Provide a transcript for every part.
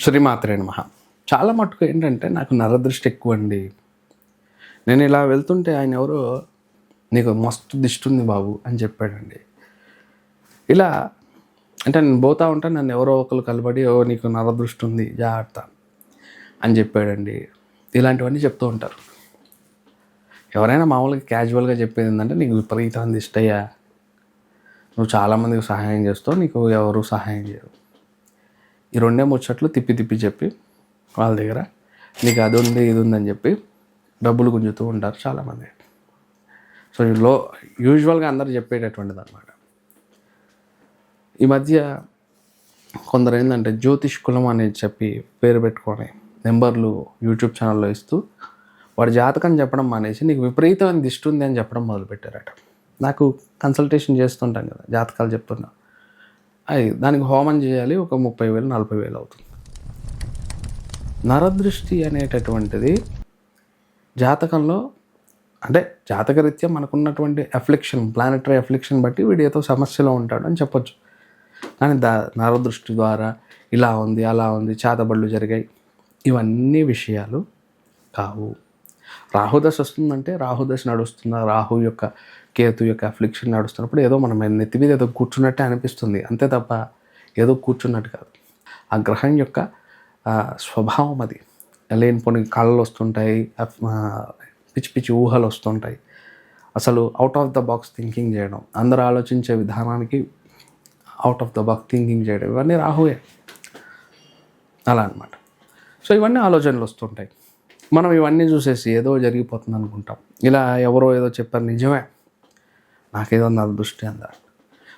శ్రీమాత్రే నమః. చాలా మటుకు ఏంటంటే నాకు నరదృష్టి ఎక్కువండి. నేను ఇలా వెళ్తుంటే ఆయన ఎవరో నీకు మస్తు దిష్టి ఉంది బాబు అని చెప్పాడండి. ఇలా అంటే నేను పోతా ఉంటే నన్ను ఎవరో ఒకరు కలబడి నీకు నరదృష్టి ఉంది జాగ్రత్త అని చెప్పాడండి. ఇలాంటివన్నీ చెప్తూ ఉంటారు. ఎవరైనా మామూలుగా క్యాజువల్గా చెప్పేది ఏంటంటే నీకు విపరీతమైన దిష్టి అయ్యా, నువ్వు చాలామందికి సహాయం చేస్తావు, నీకు ఎవరు సహాయం చేయరు. ఈ రెండే ముచ్చట్లు తిప్పి తిప్పి చెప్పి వాళ్ళ దగ్గర నీకు అది ఉంది ఇది ఉందని చెప్పి డబ్బులు గుంజుతూ ఉంటారు చాలామంది. సో యూజువల్గా అందరు చెప్పేటటువంటిది అనమాట. ఈ మధ్య కొందరు ఏంటంటే జ్యోతిష్ కులం అనేది చెప్పి పేరు పెట్టుకొని నెంబర్లు యూట్యూబ్ ఛానల్లో ఇస్తూ వాడి జాతకం చెప్పడం మానేసి నీకు విపరీతమైన దిష్టి ఉంది అని చెప్పడం మొదలుపెట్టారట. నాకు కన్సల్టేషన్ చేస్తుంటాను కదా, జాతకాలు చెప్తున్నా, దానికి హోమం చేయాలి, ఒక 30,000 40,000 అవుతుంది. నరదృష్టి అనేటటువంటిది జాతకంలో అంటే జాతకరీత్యా మనకున్నటువంటి అఫ్లిక్షన్, ప్లానెటరీ అఫ్లిక్షన్ బట్టి వీడు ఏదో సమస్యలో ఉంటాడు అని చెప్పొచ్చు. కానీ నరదృష్టి ద్వారా ఇలా ఉంది అలా ఉంది, చేతబడులు జరిగాయి, ఇవన్నీ విషయాలు కావు. రాహుదశ వస్తుందంటే రాహుదశ నడుస్తున్న రాహు యొక్క కేతు యొక్క అఫ్లిక్షన్ నడుస్తున్నప్పుడు ఏదో మనం నెత్తి మీద ఏదో కూర్చున్నట్టే అనిపిస్తుంది, అంతే తప్ప ఏదో కూర్చున్నట్టు కాదు. ఆ గ్రహం యొక్క స్వభావం అది. లేనిపోని కళలు వస్తుంటాయి, పిచ్చి పిచ్చి ఊహలు వస్తుంటాయి. అసలు out of the box thinking చేయడం, అందరూ ఆలోచించే విధానానికి out of the box thinking చేయడం, ఇవన్నీ రాహువే అలా అనమాట. సో ఇవన్నీ ఆలోచనలు వస్తుంటాయి. మనం ఇవన్నీ చూసేసి ఏదో జరిగిపోతుంది అనుకుంటాం. ఇలా ఎవరో ఏదో చెప్పారు, నిజమే నాకేదో నరదృష్టి అందా.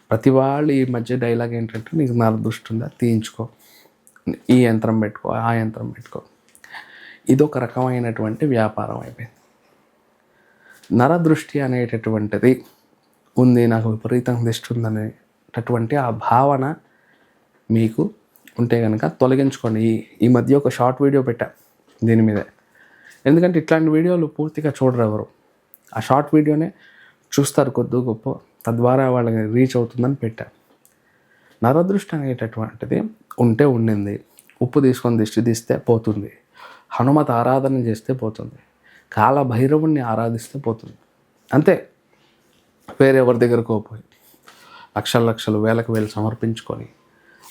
ప్రతి వాళ్ళు ఈ మధ్య డైలాగ్ ఏంటంటే నీకు నరదృష్టి ఉందా, తీయించుకో, ఈ యంత్రం పెట్టుకో, ఆ యంత్రం పెట్టుకో. ఇదొక రకమైనటువంటి వ్యాపారం అయిపోయింది. నరదృష్టి అనేటటువంటిది ఉంది, నాకు విపరీతంగా దిష్టి ఉందనేటటువంటి ఆ భావన మీకు ఉంటే కనుక తొలగించుకోండి. ఈ మధ్య ఒక షార్ట్ వీడియో పెట్టా దీని మీదే. ఎందుకంటే ఇట్లాంటి వీడియోలు పూర్తిగా చూడరు ఎవరు. ఆ షార్ట్ వీడియోనే చూస్తారు కొద్ది గొప్ప, తద్వారా వాళ్ళకి రీచ్ అవుతుందని పెట్టా. నరదృష్టి అనేటటువంటిది ఉంటే ఉండింది. ఉప్పు తీసుకొని దిష్టి తీస్తే పోతుంది, హనుమత ఆరాధన చేస్తే పోతుంది, కాలభైరవుణ్ణి ఆరాధిస్తే పోతుంది, అంతే. వేరెవరి దగ్గరకు పోయి లక్షలు లక్షలు వేలకు వేలు సమర్పించుకొని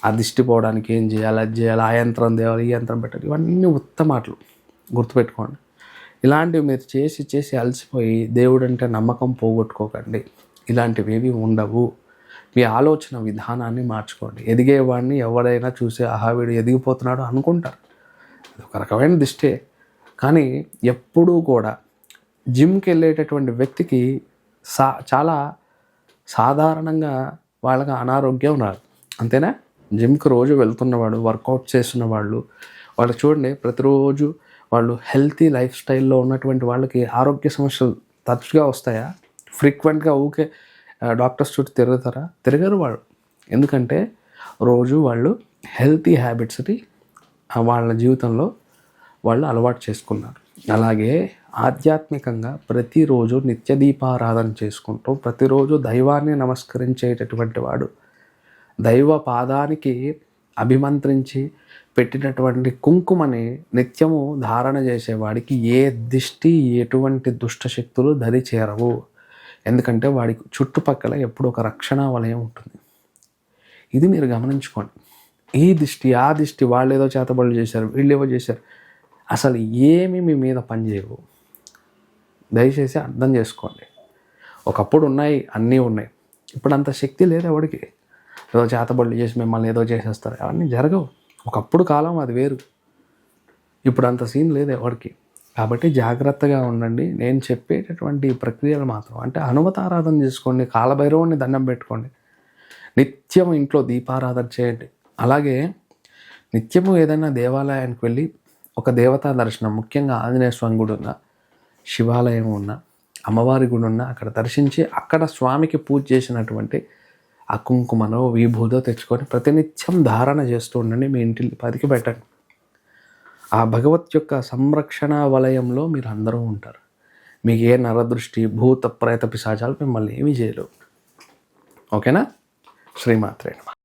ఆ దిష్టి పోవడానికి ఏం చేయాలి, అది చేయాలి, ఆ యంత్రం తేవాలి, ఈ యంత్రం పెట్టాలి, ఇవన్నీ ఉత్తమాటలు, గుర్తుపెట్టుకోండి. ఇలాంటివి మీరు చేసి చేసి అలసిపోయి దేవుడు అంటే నమ్మకం పోగొట్టుకోకండి. ఇలాంటివి ఏవి ఉండవు. మీ ఆలోచన విధానాన్ని మార్చుకోండి. ఎదిగేవాడిని ఎవరైనా చూసి ఆహా వీడు ఎదిగిపోతున్నాడు అనుకుంటారు, అది ఒక రకమైన దిష్టే. కానీ ఎప్పుడూ కూడా జిమ్కి వెళ్ళేటటువంటి వ్యక్తికి చాలా సాధారణంగా వాళ్ళకి అనారోగ్యం రాదు, అంతేనా? జిమ్కి రోజు వెళ్తున్నవాడు, వర్కౌట్ చేస్తున్న వాళ్ళు చూడండి, ప్రతిరోజు వాళ్ళు హెల్తీ లైఫ్ స్టైల్లో ఉన్నటువంటి వాళ్ళకి ఆరోగ్య సమస్యలు తరచుగా వస్తాయా? ఫ్రీక్వెంట్గా ఊకే డాక్టర్స్ చుట్టూ తిరుగుతారా? తిరగరు వాళ్ళు. ఎందుకంటే రోజు వాళ్ళు హెల్తీ హ్యాబిట్స్ని వాళ్ళ జీవితంలో వాళ్ళు అలవాటు చేసుకున్నారు. అలాగే ఆధ్యాత్మికంగా ప్రతిరోజు నిత్య దీపారాధన చేసుకుంటూ ప్రతిరోజు దైవాన్ని నమస్కరించేటటువంటి వాడు, దైవ పాదానికి అభిమంత్రించి పెట్టినటువంటి కుంకుమని నిత్యము ధారణ చేసేవాడికి ఏ దిష్టి, ఎటువంటి దుష్టశక్తులు దరి చేరవు. ఎందుకంటే వాడికి చుట్టుపక్కల ఎప్పుడు ఒక రక్షణ వలయం ఉంటుంది. ఇది మీరు గమనించుకోండి. ఈ దిష్టి ఆ దిష్టి, వాళ్ళు ఏదో చేతబడులు చేశారు, వీళ్ళు ఏవో చేశారు, అసలు ఏమి మీ మీద పనిచేయవు. దయచేసి అర్థం చేసుకోండి. ఒకప్పుడు ఉన్నాయి, అన్నీ ఉన్నాయి. ఇప్పుడు అంత శక్తి లేదు ఎవరికి. ఏదో చేతబడులు చేసి మిమ్మల్ని ఏదో చేసేస్తారు, అవన్నీ జరగవు. ఒకప్పుడు కాలం అది వేరు, ఇప్పుడు అంత సీన్ లేదు ఎవరికి. కాబట్టి జాగ్రత్తగా ఉండండి. నేను చెప్పేటటువంటి ప్రక్రియలు మాత్రం అంటే హనుమత ఆరాధన చేసుకోండి, కాలభైరవుని దండం పెట్టుకోండి, నిత్యం ఇంట్లో దీపారాధన చేయండి. అలాగే నిత్యము ఏదైనా దేవాలయానికి వెళ్ళి ఒక దేవతా దర్శనం, ముఖ్యంగా ఆంజనేయ స్వామి గుడి ఉన్న, శివాలయం ఉన్న, అమ్మవారి గుడి ఉన్న అక్కడ దర్శించి అక్కడ స్వామికి పూజ చేసినటువంటి ఆ కుంకుమనో విభూదో తెచ్చుకొని ప్రతినిత్యం ధారణ చేస్తూ ఉండండి. మీ ఇంటి పదికి పెట్టండి. ఆ భగవత్ యొక్క సంరక్షణ వలయంలో మీరు అందరూ ఉంటారు. మీకు ఏ నరదృష్టి, భూత ప్రేత పిశాచాలు మిమ్మల్ని ఏమీ చేయలేవు. ఓకేనా? శ్రీమాత్రే నమః.